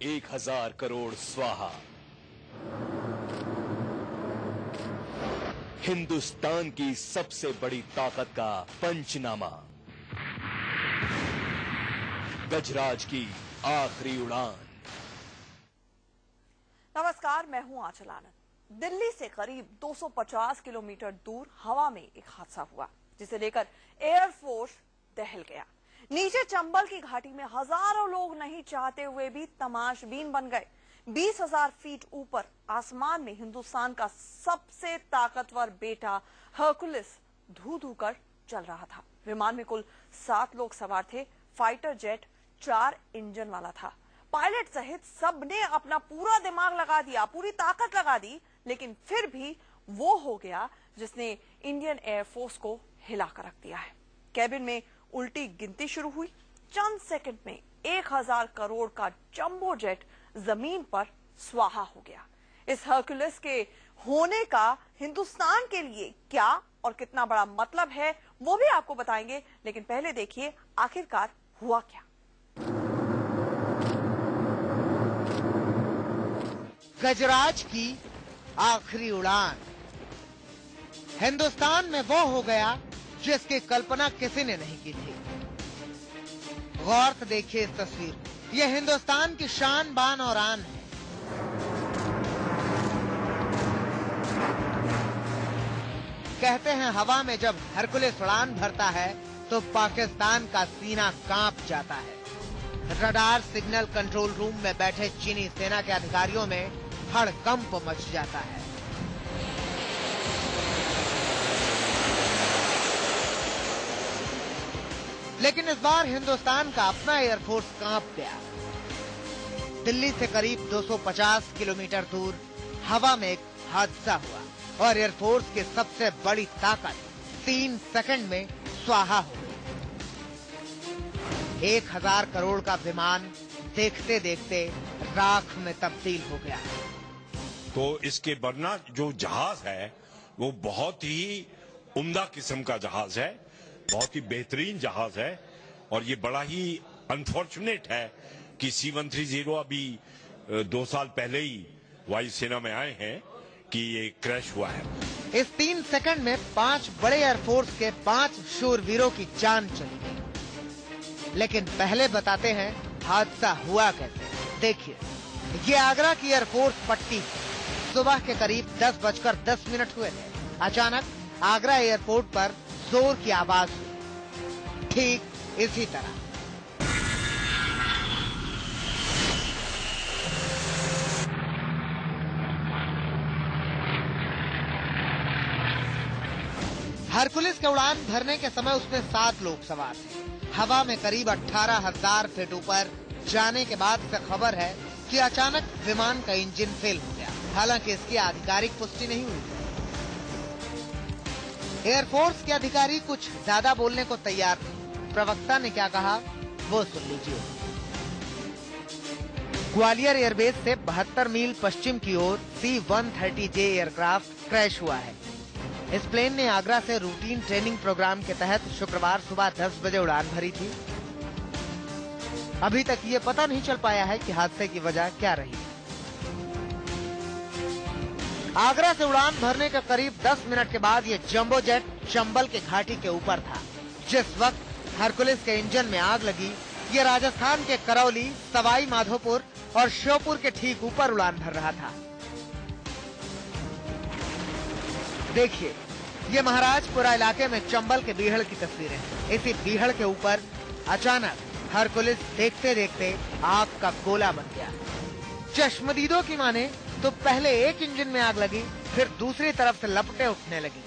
1000 करोड़ स्वाहा। हिंदुस्तान की सबसे बड़ी ताकत का पंचनामा। गजराज की आखिरी उड़ान। नमस्कार, मैं हूं आंचल आनंद। दिल्ली से करीब 250 किलोमीटर दूर हवा में एक हादसा हुआ, जिसे लेकर एयरफोर्स दहल गया। नीचे चंबल की घाटी में हजारों लोग नहीं चाहते हुए भी तमाशबीन बन गए। 20,000 फीट ऊपर आसमान में हिंदुस्तान का सबसे ताकतवर बेटा हरकुलिस धू धू कर चल रहा था। विमान में कुल 7 लोग सवार थे। फाइटर जेट 4 इंजन वाला था। पायलट सहित सबने अपना पूरा दिमाग लगा दिया, पूरी ताकत लगा दी, लेकिन फिर भी वो हो गया जिसने इंडियन एयरफोर्स को हिलाकर रख दिया है। कैबिन में उल्टी गिनती शुरू हुई। चंद सेकंड में 1000 करोड़ का जंबो जेट जमीन पर स्वाहा हो गया। इस हरकुलिस के होने का हिंदुस्तान के लिए क्या और कितना बड़ा मतलब है, वो भी आपको बताएंगे, लेकिन पहले देखिए आखिरकार हुआ क्या। गजराज की आखिरी उड़ान। हिंदुस्तान में वो हो गया जिसकी कल्पना किसी ने नहीं की थी। गौर से देखिए इस तस्वीर। यह हिंदुस्तान की शान, बान और आन है। कहते हैं हवा में जब हरकुलिस उड़ान भरता है तो पाकिस्तान का सीना कांप जाता है। रडार सिग्नल कंट्रोल रूम में बैठे चीनी सेना के अधिकारियों में हड़कंप मच जाता है। लेकिन इस बार हिंदुस्तान का अपना एयरफोर्स कांप गया। दिल्ली से करीब 250 किलोमीटर दूर हवा में एक हादसा हुआ और एयरफोर्स की सबसे बड़ी ताकत 3 सेकंड में स्वाहा हो गई। 1000 करोड़ का विमान देखते देखते राख में तब्दील हो गया। तो इसके वरना जो जहाज है वो बहुत ही उम्दा किस्म का जहाज है, बहुत ही बेहतरीन जहाज है। और ये बड़ा ही अनफॉर्चुनेट है कि C-130 अभी 2 साल पहले ही वायुसेना में आए हैं कि ये क्रैश हुआ है। इस 3 सेकंड में 5 बड़े एयरफोर्स के 5 शूरवीरों की जान चली गई। लेकिन पहले बताते हैं हादसा हुआ कैसे। देखिए, ये आगरा की एयरफोर्स पट्टी सुबह के करीब 10:10 हुए थे। अचानक आगरा एयरपोर्ट पर जोर की आवाज हुई। ठीक इसी तरह हरकुलिस के उड़ान भरने के समय उसमें 7 लोग सवार थे। हवा में करीब 18,000 फीट ऊपर जाने के बाद से खबर है कि अचानक विमान का इंजन फेल हो गया। हालांकि इसकी आधिकारिक पुष्टि नहीं हुई। एयरफोर्स के अधिकारी कुछ ज्यादा बोलने को तैयार नहीं। प्रवक्ता ने क्या कहा वो सुन लीजिए। ग्वालियर एयरबेस से 72 मील पश्चिम की ओर C-130J एयरक्राफ्ट क्रैश हुआ है। इस प्लेन ने आगरा से रूटीन ट्रेनिंग प्रोग्राम के तहत शुक्रवार सुबह 10 बजे उड़ान भरी थी। अभी तक ये पता नहीं चल पाया है कि हादसे की वजह क्या रही। आगरा से उड़ान भरने के करीब 10 मिनट के बाद ये जंबो जेट चंबल के घाटी के ऊपर था। जिस वक्त हरकुलिस के इंजन में आग लगी, ये राजस्थान के करौली, सवाई माधोपुर और श्योपुर के ठीक ऊपर उड़ान भर रहा था। देखिए, ये महाराजपुरा इलाके में चंबल के बीहड़ की तस्वीरें हैं। इसी बीहड़ के ऊपर अचानक हरकुलिस देखते देखते आग का गोला बन गया। चश्मदीदों की माने तो पहले एक इंजन में आग लगी, फिर दूसरी तरफ से लपटें उठने लगी।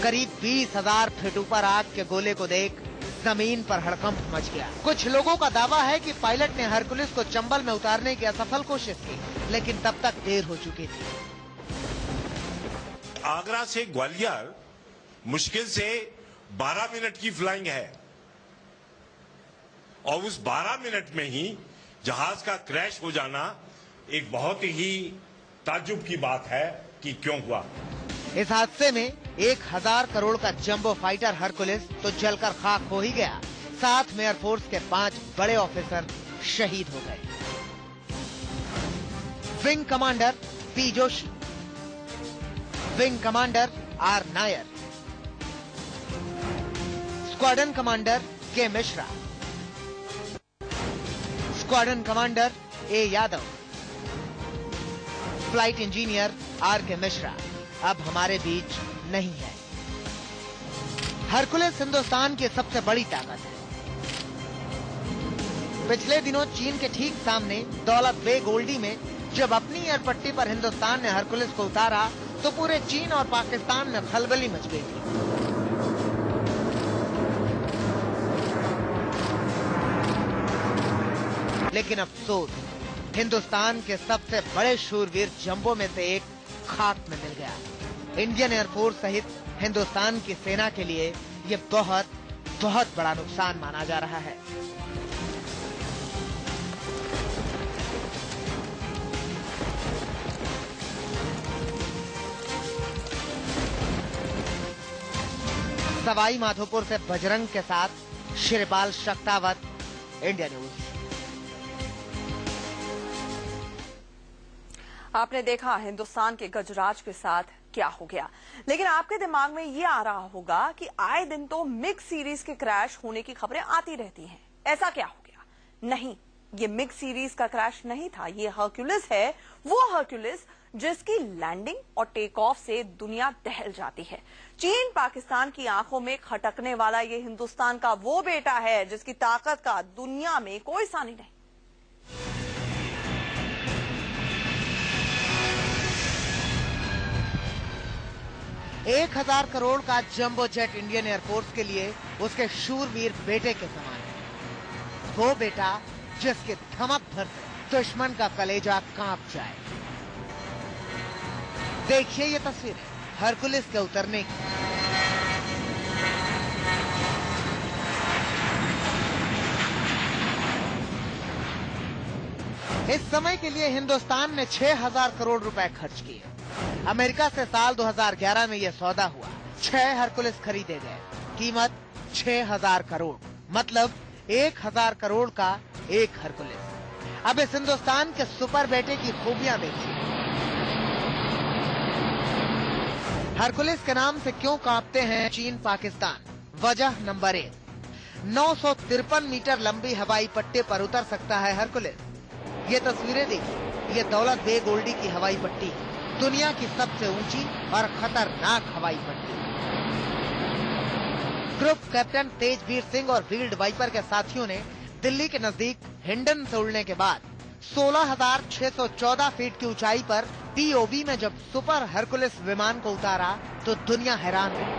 करीब 20,000 फीट ऊपर आग के गोले को देख जमीन पर हड़कंप मच गया। कुछ लोगों का दावा है कि पायलट ने हरकुलिस को चंबल में उतारने की असफल कोशिश की, लेकिन तब तक देर हो चुकी थी। आगरा से ग्वालियर मुश्किल से 12 मिनट की फ्लाइंग है और उस 12 मिनट में ही जहाज का क्रैश हो जाना एक बहुत ही ताज्जुब की बात है कि क्यों हुआ। इस हादसे में 1000 करोड़ का जंबो फाइटर हरकुलिस तो जलकर खाक हो ही गया, साथ में एयरफोर्स के 5 बड़े ऑफिसर शहीद हो गए। Wing commander P Joshi, wing commander R Nair, squadron commander K Mishra, squadron commander A Yadav, flight engineer R K Mishra अब हमारे बीच नहीं है। हरकुलिस हिंदुस्तान की सबसे बड़ी ताकत है। पिछले दिनों चीन के ठीक सामने दौलत बे गोल्डी में जब अपनी एयरपट्टी पर हिंदुस्तान ने हरकुलिस को उतारा तो पूरे चीन और पाकिस्तान में खलबली मच गई थी। लेकिन अफसोस, हिंदुस्तान के सबसे बड़े शूरवीर जंबो में से एक खाक में मिल गया। इंडियन एयरफोर्स सहित हिंदुस्तान की सेना के लिए ये बहुत बहुत बड़ा नुकसान माना जा रहा है। सवाई माधोपुर से बजरंग के साथ शिवपाल शक्तावत, इंडिया न्यूज। आपने देखा हिंदुस्तान के गजराज के साथ क्या हो गया, लेकिन आपके दिमाग में ये आ रहा होगा कि आए दिन तो मिग सीरीज के क्रैश होने की खबरें आती रहती हैं। ऐसा क्या हो गया? नहीं, ये मिग सीरीज का क्रैश नहीं था, ये हरक्यूलिस है, वो हरक्यूलिस जिसकी लैंडिंग और टेक ऑफ से दुनिया दहल जाती है। चीन पाकिस्तान की आंखों में खटकने वाला ये हिंदुस्तान का वो बेटा है जिसकी ताकत का दुनिया में कोई सानी नहीं। 1000 करोड़ का जंबो जेट इंडियन एयरफोर्स के लिए उसके शूरवीर बेटे के समान है। वो बेटा जिसके धमक भर से दुश्मन का कलेजा कांप जाए। देखिए ये तस्वीर है हरकुलिस के उतरने की। इस समय के लिए हिंदुस्तान ने 6000 करोड़ रुपए खर्च किए। अमेरिका से साल 2011 में यह सौदा हुआ। 6 हरकुलिस खरीदे गए, कीमत 6000 करोड़, मतलब 1000 करोड़ का एक हरकुलिस। अब इस हिंदुस्तान के सुपर बेटे की खूबियां देखिए। हरकुलिस के नाम से क्यों कांपते हैं चीन पाकिस्तान? वजह नंबर 1, 953 मीटर लंबी हवाई पट्टी पर उतर सकता है हरकुलिस। ये तस्वीरें देखिए, ये दौलत बे गोल्डी की हवाई पट्टी है, दुनिया की सबसे ऊंची और खतरनाक हवाई पट्टी। ग्रुप कैप्टन तेजवीर सिंह और फील्ड वाइपर के साथियों ने दिल्ली के नजदीक हिंडन से उड़ने के बाद 16,614 फीट की ऊंचाई पर टीओबी में जब सुपर हरकुलिस विमान को उतारा तो दुनिया हैरान रही,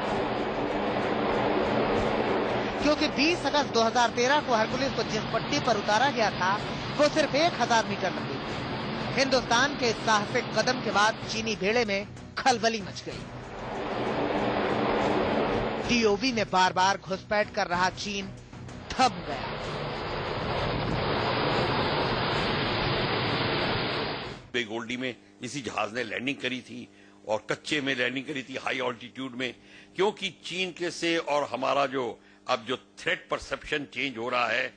क्योंकि 20 अगस्त 2013 को हरकुलिस को जिस पट्टी पर उतारा गया था वो सिर्फ 1000 मीटर लंबी थी। हिंदुस्तान के साहसिक कदम के बाद चीनी बेड़े में खलबली मच गई। टीओबी में बार बार घुसपैठ कर रहा चीन थम गया। बे गोल्डी में इसी जहाज ने लैंडिंग करी थी और कच्चे में लैंडिंग करी थी हाई ऑल्टीट्यूड में, क्योंकि चीन के से और हमारा जो अब जो थ्रेट परसेप्शन चेंज हो रहा है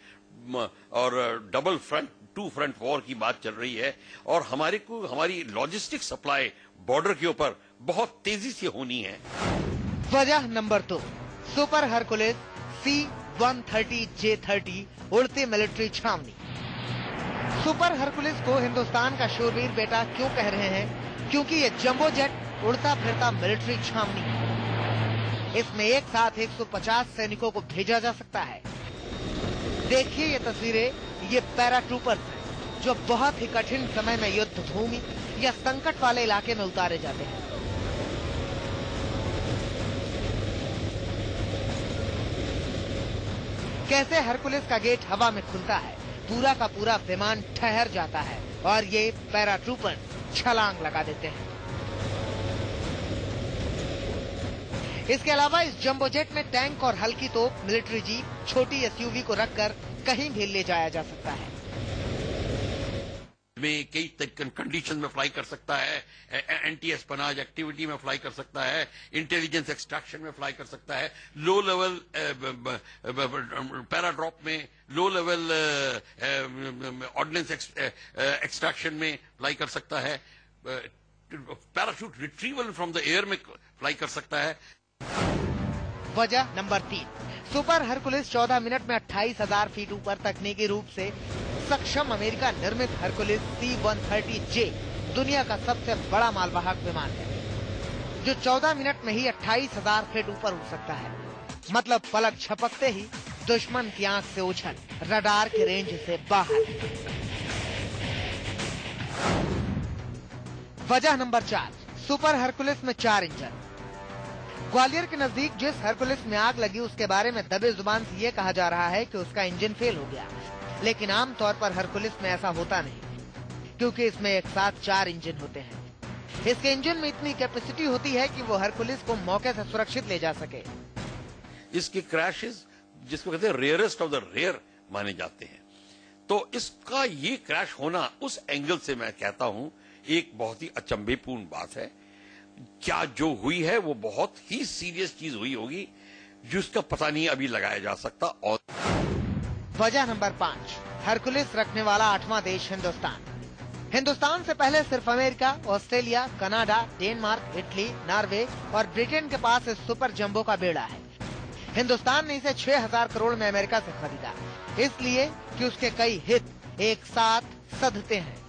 और double front to front war की बात चल रही है और हमारी लॉजिस्टिक सप्लाई बॉर्डर के ऊपर बहुत तेजी से होनी है। वजह नंबर 2, सुपर हरकुलिस C-130J-30 उड़ती मिलिट्री छावनी। सुपर हरकुलिस को हिंदुस्तान का शूरवीर बेटा क्यों कह रहे हैं? क्योंकि ये जंबो जेट उड़ता फिरता मिलिट्री छावनी है। इसमें एक साथ 150 सैनिकों को भेजा जा सकता है। देखिए ये तस्वीरें, ये पैराट्रूपर्स हैं जो बहुत ही कठिन समय में युद्ध भूमि या संकट वाले इलाके में उतारे जाते हैं। कैसे हरकुलिस का गेट हवा में खुलता है, पूरा का पूरा विमान ठहर जाता है और ये पैराट्रूपर छलांग लगा देते हैं। इसके अलावा इस जंबो जेट में टैंक और हल्की तोप, मिलिट्री जीप, छोटी एसयूवी को रखकर कहीं भी ले जाया जा सकता है। में कई कंडीशन में फ्लाई कर सकता है, एंटी एस्पनाज एक्टिविटी में फ्लाई कर सकता है, इंटेलिजेंस एक्सट्रैक्शन में फ्लाई कर सकता है, लो लेवल पैराड्रॉप में, लो लेवल ऑर्डिनेंस एक्सट्रैक्शन में फ्लाई कर सकता है, parachute retrieval from the air में फ्लाई कर सकता है। वजह नंबर 3, सुपर हरकुलिस 14 मिनट में 28,000 फीट ऊपर तकनीकी रूप से सक्षम अमेरिका निर्मित हरकुलिस C-130J दुनिया का सबसे बड़ा मालवाहक विमान है, जो 14 मिनट में ही 28,000 फीट ऊपर उड़ सकता है। मतलब पलक झपकते ही दुश्मन की आंख से उछल रडार की रेंज से बाहर। वजह नंबर 4, सुपर हरकुलिस में 4 इंजन। ग्वालियर के नजदीक जिस हरकुलिस में आग लगी उसके बारे में दबे जुबान से ये कहा जा रहा है कि उसका इंजन फेल हो गया, लेकिन आमतौर पर हरकुलिस में ऐसा होता नहीं, क्योंकि इसमें एक साथ 4 इंजन होते हैं। इसके इंजन में इतनी कैपेसिटी होती है कि वो हरकुलिस को मौके से सुरक्षित ले जा सके। इसके क्रैशेस जिसको कहते हैं रेयरेस्ट ऑफ द रेयर माने जाते हैं, तो इसका ये क्रैश होना उस एंगल से मैं कहता हूं एक बहुत ही अचंभेपूर्ण बात है। क्या जो हुई है वो बहुत ही सीरियस चीज हुई होगी जिसका पता नहीं अभी लगाया जा सकता। और वजह नंबर 5, हरकुलिस रखने वाला 8वां देश हिंदुस्तान। हिंदुस्तान से पहले सिर्फ America, Australia, Canada, Denmark, Italy, Norway और ब्रिटेन के पास इस सुपर जंबो का बेड़ा है। हिंदुस्तान ने इसे 6,000 करोड़ में अमेरिका से खरीदा, इसलिए कि उसके कई हित एक साथ सधते हैं।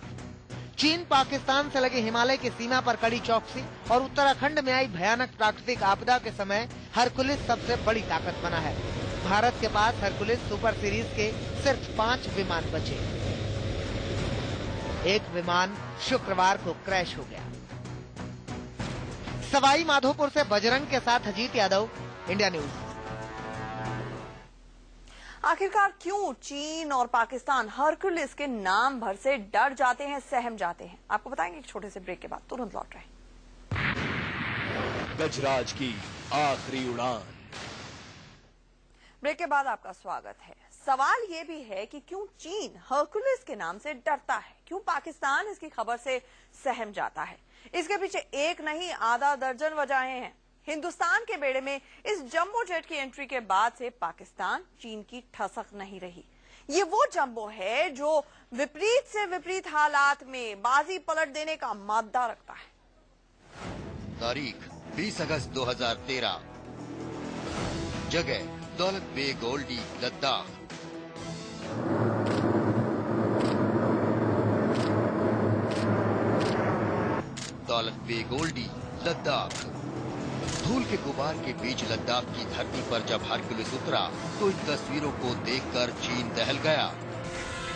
चीन पाकिस्तान से लगे हिमालय की सीमा पर कड़ी चौकसी और उत्तराखंड में आई भयानक प्राकृतिक आपदा के समय हरकुलिस सबसे बड़ी ताकत बना है। भारत के पास हरकुलिस सुपर सीरीज के सिर्फ 5 विमान बचे। एक विमान शुक्रवार को क्रैश हो गया। सवाई माधोपुर से बजरंग के साथ अजीत यादव, इंडिया न्यूज। आखिरकार क्यों चीन और पाकिस्तान हरकुलिस के नाम भर से डर जाते हैं, सहम जाते हैं? आपको बताएंगे एक छोटे से ब्रेक के बाद, तुरंत लौट रहे हैं। गजराज की आखिरी उड़ान। ब्रेक के बाद आपका स्वागत है। सवाल ये भी है कि क्यों चीन हरकुलिस के नाम से डरता है, क्यों पाकिस्तान इसकी खबर से सहम जाता है? इसके पीछे एक नहीं आधा दर्जन वजहें हैं। हिंदुस्तान के बेड़े में इस जंबो जेट की एंट्री के बाद से पाकिस्तान चीन की ठसक नहीं रही। ये वो जंबो है जो विपरीत से विपरीत हालात में बाजी पलट देने का मादा रखता है। तारीख 20 अगस्त 2013, जगह दौलत बेग ओल्डी, लद्दाख। दौलत बेग ओल्डी, लद्दाख। धूल के गुबार के बीच लद्दाख की धरती पर जब हरकुलिस उतरा तो इन तस्वीरों को देखकर चीन दहल गया,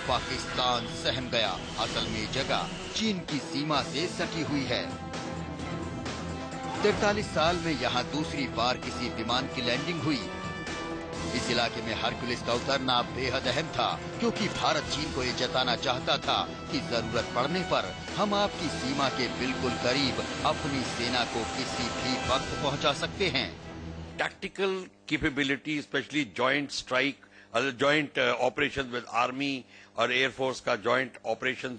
पाकिस्तान सहम गया। असल में ये जगह चीन की सीमा से सटी हुई है। 43 साल में यहाँ दूसरी बार किसी विमान की लैंडिंग हुई। इस इलाके में हरकुलिस का उतरना बेहद अहम था, क्योंकि भारत चीन को ये जताना चाहता था कि जरूरत पड़ने पर हम आपकी सीमा के बिल्कुल करीब अपनी सेना को किसी भी वक्त पहुंचा सकते हैं। Tactical capability, specially joint strike, joint operation with army और एयरफोर्स का जॉइंट ऑपरेशन,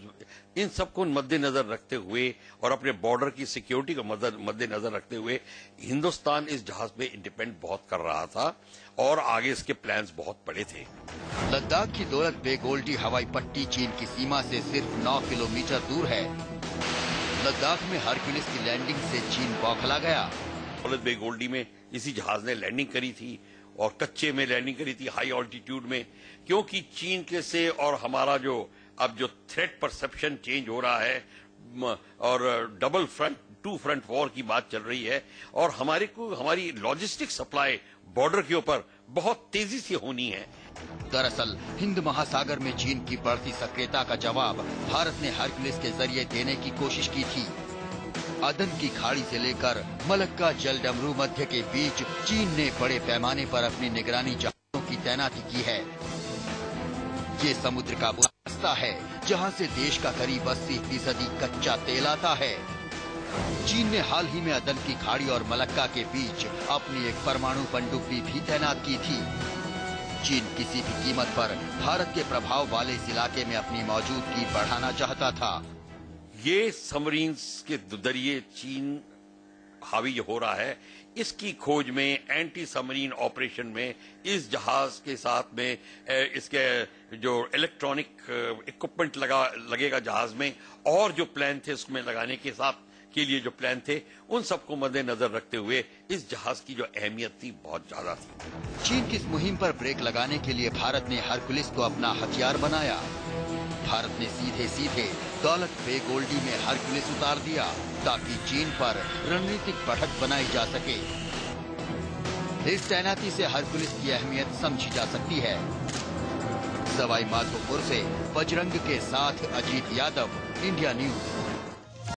इन सबको मद्देनजर रखते हुए और अपने बॉर्डर की सिक्योरिटी को मद्देनजर रखते हुए हिंदुस्तान इस जहाज में डिपेंड बहुत कर रहा था और आगे इसके प्लान्स बहुत बड़े थे। लद्दाख की दौलत बेग ओल्डी हवाई पट्टी चीन की सीमा से सिर्फ 9 किलोमीटर दूर है। लद्दाख में हरकुलिस की लैंडिंग से चीन बौखला गया। दौलत बेग ओल्डी में इसी जहाज ने लैंडिंग करी थी और कच्चे में लैंडिंग करी थी, हाई ऑल्टीट्यूड में, क्योंकि चीन के से और हमारा जो अब जो थ्रेट परसेप्शन चेंज हो रहा है और डबल फ्रंट 2 फ्रंट वॉर की बात चल रही है और हमारी लॉजिस्टिक सप्लाई बॉर्डर के ऊपर बहुत तेजी से होनी है। दरअसल हिंद महासागर में चीन की बढ़ती सक्रियता का जवाब भारत ने हरकुलिस के जरिए देने की कोशिश की थी। अदन की खाड़ी से लेकर मलक्का जलडमरू मध्य के बीच चीन ने बड़े पैमाने पर अपनी निगरानी जहाजों की तैनाती की है। ये समुद्र का वो रास्ता है जहां से देश का करीब 80% कच्चा तेल आता है। चीन ने हाल ही में अदन की खाड़ी और मलक्का के बीच अपनी एक परमाणु पनडुब्बी भी तैनात की थी। चीन किसी भी कीमत पर भारत के प्रभाव वाले इस इलाके में अपनी मौजूदगी बढ़ाना चाहता था। ये सबमरीन्स के जरिए चीन हावी हो रहा है, इसकी खोज में, एंटी सबमरीन ऑपरेशन में, इस जहाज के साथ में इसके जो इलेक्ट्रॉनिक इक्विपमेंट लगेगा जहाज में, और जो प्लान थे उसमें लगाने के लिए जो प्लान थे, उन सबको मद्देनजर रखते हुए इस जहाज की जो अहमियत थी बहुत ज्यादा थी। चीन की इस मुहिम पर ब्रेक लगाने के लिए भारत ने हरकुलिस को अपना हथियार बनाया। भारत ने सीधे सीधे दौलत बे गोल्डी में हरकुलिस उतार दिया ताकि चीन पर रणनीतिक बढ़त बनाई जा सके। इस तैनाती से हरकुलिस की अहमियत समझी जा सकती है। सवाई माधोपुर से बजरंग के साथ अजीत यादव, इंडिया न्यूज।